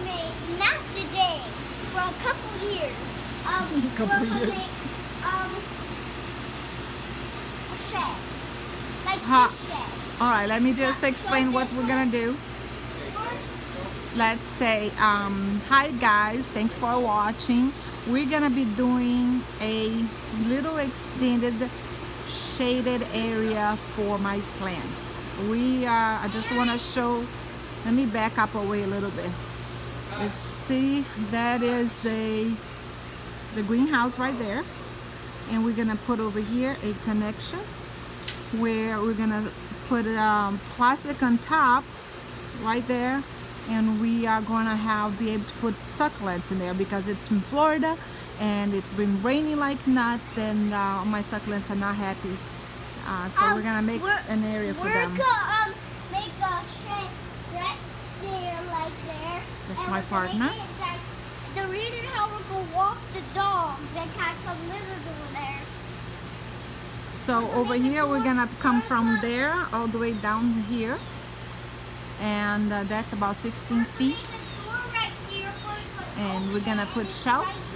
made not today for a couple years. We're gonna make a shed, like Ha. this shed. All right, let me just explain what we're gonna do. Let's say hi guys, thanks for watching. We're gonna be doing a little extended shaded area for my plants. I just want to show, let me back up away a little bit. Let's see, that is the greenhouse right there, and we're gonna put over here a connection where we're gonna put plastic on top right there, and we are gonna be able to put succulents in there because it's in Florida and it's been raining like nuts, and my succulents are not happy. So we're gonna make an area for them. We're gonna make a shed right there, like there. That's and my we're gonna partner. make it that the reason how we're gonna walk the dogs and catch some lizards over there. So over here we're gonna come from there all the way down here, and that's about 16 feet, and we're gonna put shelves.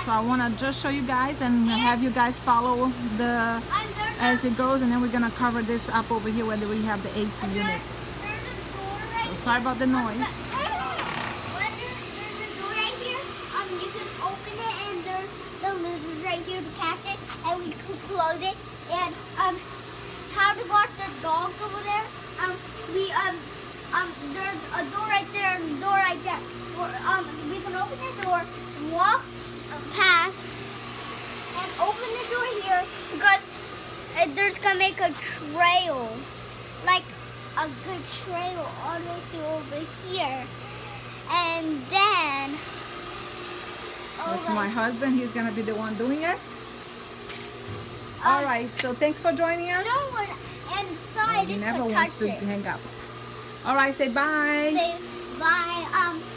So I want to just show you guys and have you guys follow as it goes, and then we're gonna cover this up over here where we have the AC unit. So sorry about the noise. There's a door right here. You can open it, and there's the lizard right here to catch it, and we can close it. And how to watch the dogs over there? There's a door right there and a door right there. We can open the door, walk past, and open the door here because there's gonna make a trail, like a good trail all the way to over here, and then That's my husband. He's gonna be the one doing it. All right. So thanks for joining us. no one inside He is never gonna wants touch to it. hang up. All right. Say bye. Say bye.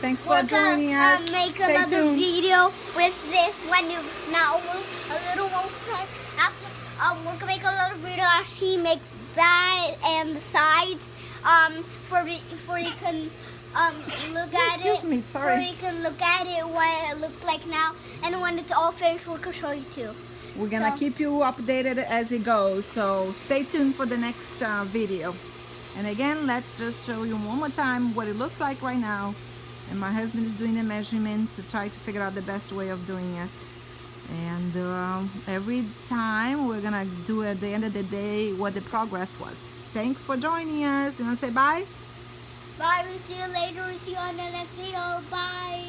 Thanks for We're joining gonna us. make Stay another tuned. video with this when it's not a little one. After we're gonna make another video after he makes that and the sides. For you can look at Excuse it. me, sorry. For you can look at it what it looks like now, and when it's all finished, we can show you too. We're gonna So- keep you updated as it goes, so stay tuned for the next video. And again, let's just show you one more time what it looks like right now. And my husband is doing the measurement to try to figure out the best way of doing it. And every time we're gonna do at the end of the day what the progress was. Thanks for joining us. You wanna say bye? Bye. We'll see you later. We'll see you on the next video. Bye.